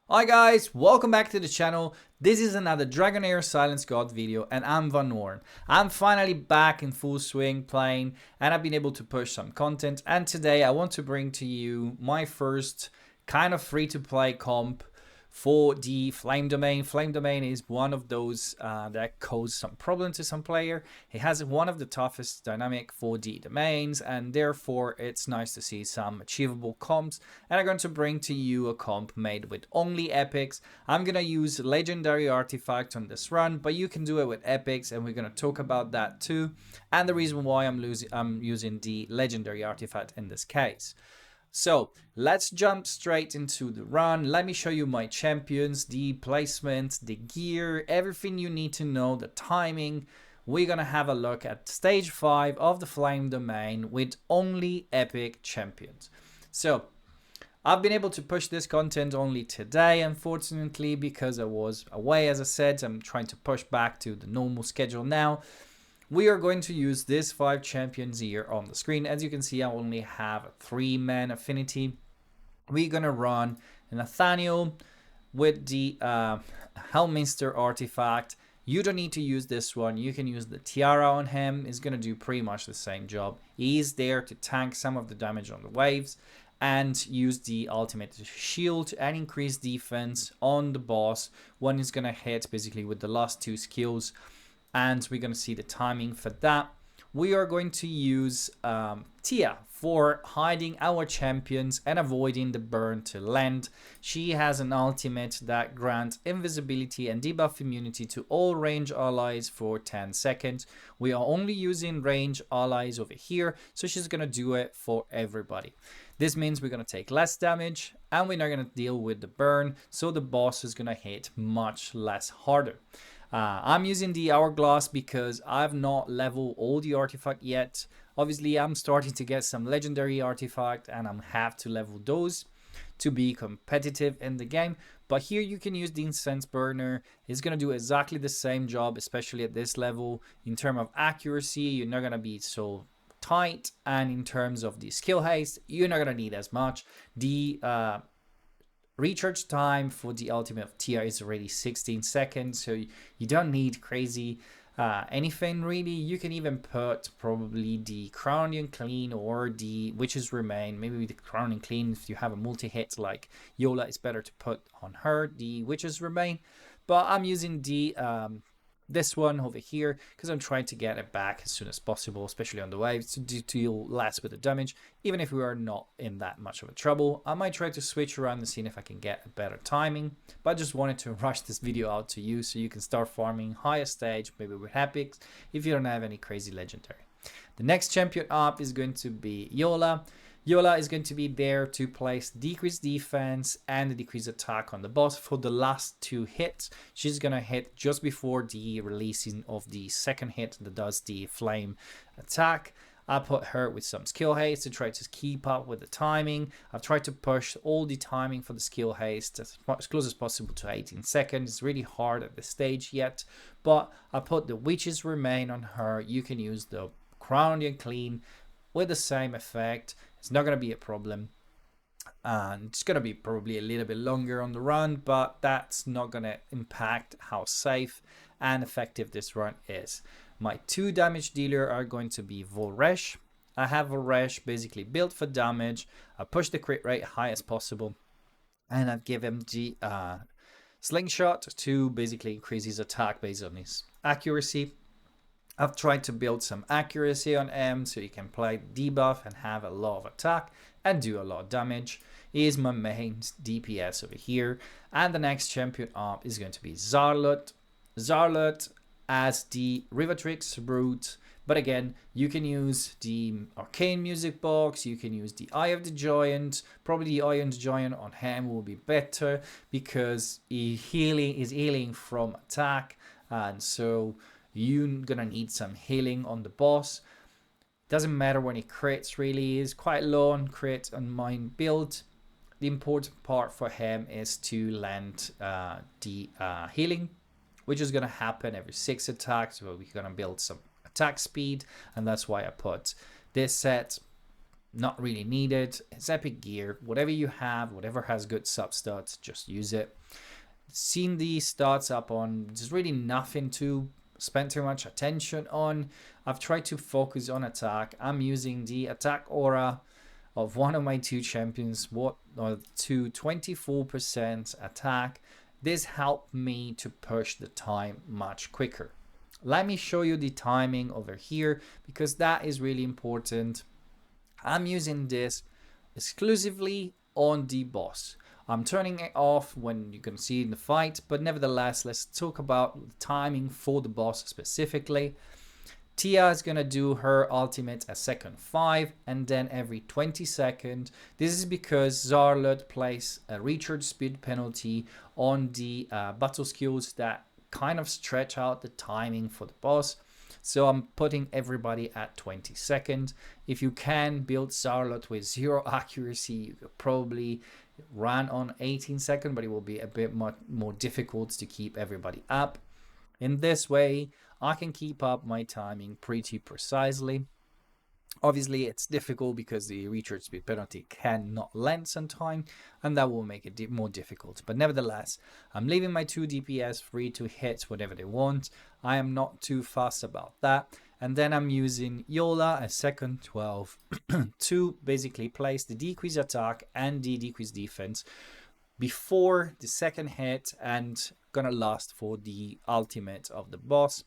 Hi guys, welcome back to the channel. This is another Dragonheir Silence God video and I'm Van Noorn. I'm finally back in full swing playing and I've been able to push some content, and today I want to bring to you my first kind of free-to-play comp for the Flame Domain. Flame Domain is one of those that cause some problem to some player. It has one of the toughest dynamic for the domains, and therefore it's nice to see some achievable comps. And I'm going to bring to you a comp made with only epics. I'm gonna use legendary artifact on this run, but you can do it with epics, and we're gonna talk about that too. And the reason why I'm using the legendary artifact in this case. So let's jump straight into the run. Let me show you my champions, the placement, the gear, everything you need to know, the timing. We're gonna have a look at stage 5 of the Flame Domain with only epic champions. So I've been able to push this content only today, unfortunately, because I was away. As I said, I'm trying to push back to the normal schedule now. We are going to use this 5 champions here on the screen. As you can see, I only have a 3-man affinity. We're gonna run Nathaniel with the Helminster artifact. You don't need to use this one. You can use the tiara on him. It's gonna do pretty much the same job. He's there to tank some of the damage on the waves and use the ultimate shield and increase defense on the boss when he's gonna hit basically with the last 2 skills. And we're going to see the timing for that. We are going to use Tia for hiding our champions and avoiding the burn to land. She has an ultimate that grants invisibility and debuff immunity to all range allies for 10 seconds. We are only using range allies over here, so she's going to do it for everybody. This means we're going to take less damage and we're not going to deal with the burn, so the boss is going to hit much less harder. I'm using the hourglass because I've not leveled all the artifact yet. Obviously, I'm starting to get some legendary artifact and I have to level those to be competitive in the game. But here you can use the incense burner. It's going to do exactly the same job, especially at this level. In terms of accuracy, you're not going to be so tight, and in terms of the skill haste, you're not going to need as much. The recharge time for the ultimate of Tia is already 16 seconds, so you don't need crazy anything really. You can even put probably the Crowning Clean or the Witch's Remain. Maybe the Crowning Clean, if you have a multi-hit like Yola, it's better to put on her the Witch's Remain. But I'm using the this one over here because I'm trying to get it back as soon as possible, especially on the waves, to deal less with the damage. Even if we are not in that much of a trouble, I might try to switch around and see if I can get a better timing, but I just wanted to rush this video out to you so you can start farming higher stage, maybe with epics, if you don't have any crazy legendary. The next champion up is going to be Yola. Yola is going to be there to place decreased defense and decreased attack on the boss for the last 2 hits. She's going to hit just before the releasing of the second hit that does the flame attack. I put her with some skill haste to try to keep up with the timing. I've tried to push all the timing for the skill haste as close as possible to 18 seconds. It's really hard at this stage yet, but I put the Witch's Remain on her. You can use the Crowning Clean with the same effect. It's not going to be a problem, and it's going to be probably a little bit longer on the run, but that's not going to impact how safe and effective this run is. My 2 damage dealer are going to be Volresh. I have Volresh basically built for damage. I push the crit rate high as possible, and I've given him the slingshot to basically increase his attack based on his accuracy. I've tried to build some accuracy on him so he can play debuff and have a lot of attack and do a lot of damage. He is my main DPS over here. And the next champion up is going to be Zarlut. Zarlut as the Rivatrix route. But again, you can use the Arcane Music Box, you can use the Eye of the Giant. Probably the Eye of the Giant on him will be better because he is healing from attack. And so you're gonna need some healing on the boss. Doesn't matter when he crits, really. Is quite low on crit on my build. The important part for him is to land the healing, which is gonna happen every 6 attacks. So we're gonna build some attack speed, and that's why I put this set. not really needed. It's epic gear. Whatever you have, whatever has good sub stats, just use it. Seen the stats up on, there's really nothing to spend too much attention on. I've tried to focus on attack. I'm using the attack aura of one of my two champions, to 24% attack. This helped me to push the time much quicker. Let me show you the timing over here, because that is really important. I'm using this exclusively on the boss. I'm turning it off when you can see in the fight, but nevertheless, let's talk about the timing for the boss specifically. Tia is going to do her ultimate at second 5 and then every 20 seconds. This is because Zarlot plays a recharge speed penalty on the battle skills that kind of stretch out the timing for the boss. So I'm putting everybody at 20 seconds. If you can build Zarlot with 0 accuracy, you could probably run on 18 seconds, but it will be a bit more difficult to keep everybody up. In this way, I can keep up my timing pretty precisely. Obviously, it's difficult because the recharge speed penalty cannot lend some time, and that will make it more difficult. But nevertheless, I'm leaving my 2 DPS free to hit whatever they want. I am not too fussed about that. And then I'm using Yola at second 12 to basically place the decrease attack and the decrease defense before the second hit, and gonna last for the ultimate of the boss.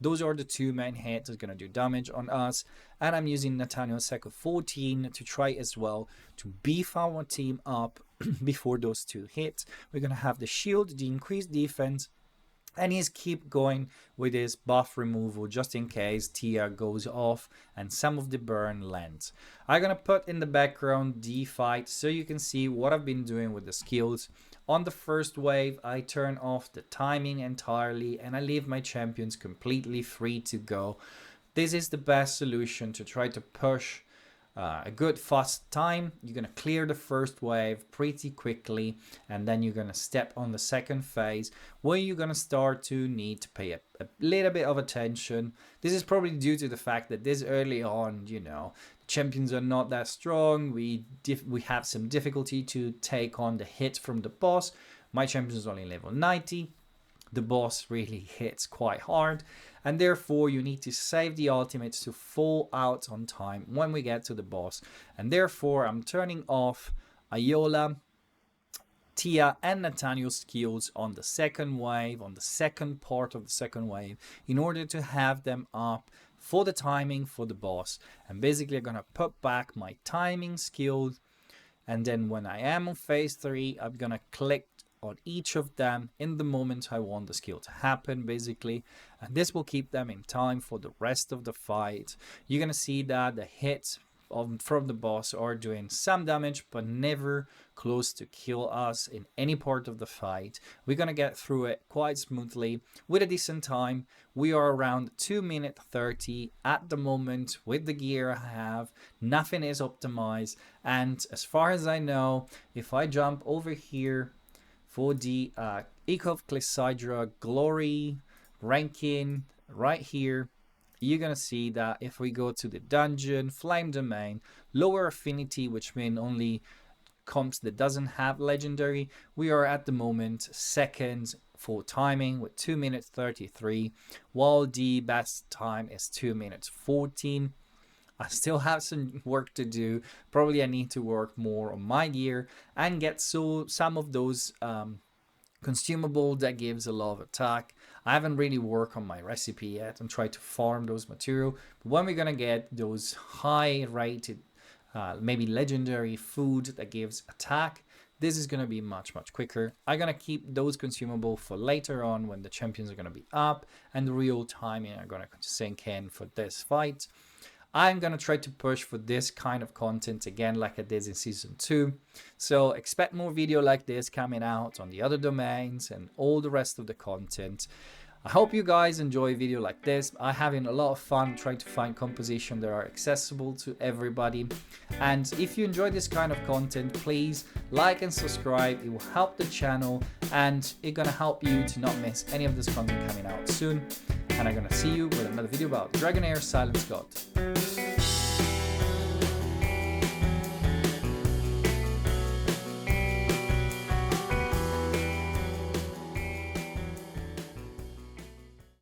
Those are the 2 main hits that's gonna do damage on us, and I'm using Nathaniel second 14 to try as well to beef our team up before those 2 hits. We're gonna have the shield, the increased defense, and he's keep going with his buff removal just in case Tia goes off and some of the burn lands. I'm gonna put in the background the fight so you can see what I've been doing with the skills. On the first wave, I turn off the timing entirely and I leave my champions completely free to go. This is the best solution to try to push a good fast time. You're going to clear the first wave pretty quickly, and then you're going to step on the second phase where you're going to start to need to pay a little bit of attention. This is probably due to the fact that this early on, you know, champions are not that strong. We have some difficulty to take on the hit from the boss. My champion is only level 90. The boss really hits quite hard, and therefore you need to save the ultimates to fall out on time when we get to the boss. And therefore I'm turning off Iola, Tia and Nathaniel's skills on the second wave, on the second part of the second wave, in order to have them up for the timing for the boss. And basically I'm gonna put back my timing skills, and then when I am on phase 3, I'm gonna click on each of them in the moment I want the skill to happen, basically, and this will keep them in time for the rest of the fight. You're gonna see that the hits from the boss are doing some damage, but never close to kill us in any part of the fight. We're gonna get through it quite smoothly with a decent time. We are around 2 minutes 30 at the moment with the gear I have. Nothing is optimized, and as far as I know, if I jump over here for the Eco of Clysidra Glory ranking right here, you're gonna see that if we go to the dungeon, Flame Domain, lower affinity, which means only comps that doesn't have legendary, we are at the moment second for timing with 2 minutes 33, while the best time is 2 minutes 14. I still have some work to do. Probably I need to work more on my gear and get some of those consumable that gives a lot of attack. I haven't really worked on my recipe yet and tried to farm those material. But when we're gonna get those high rated, maybe legendary food that gives attack, this is gonna be much quicker. I'm gonna keep those consumable for later on when the champions are gonna be up and the real timing are gonna sink in for this fight. I'm gonna try to push for this kind of content again like I did in season 2. So expect more video like this coming out on the other domains and all the rest of the content. I hope you guys enjoy a video like this. I'm having a lot of fun trying to find compositions that are accessible to everybody. And if you enjoy this kind of content, please like and subscribe. It will help the channel and it's gonna help you to not miss any of this content coming out soon. And I'm gonna see you with another video about Dragonheir Silence God.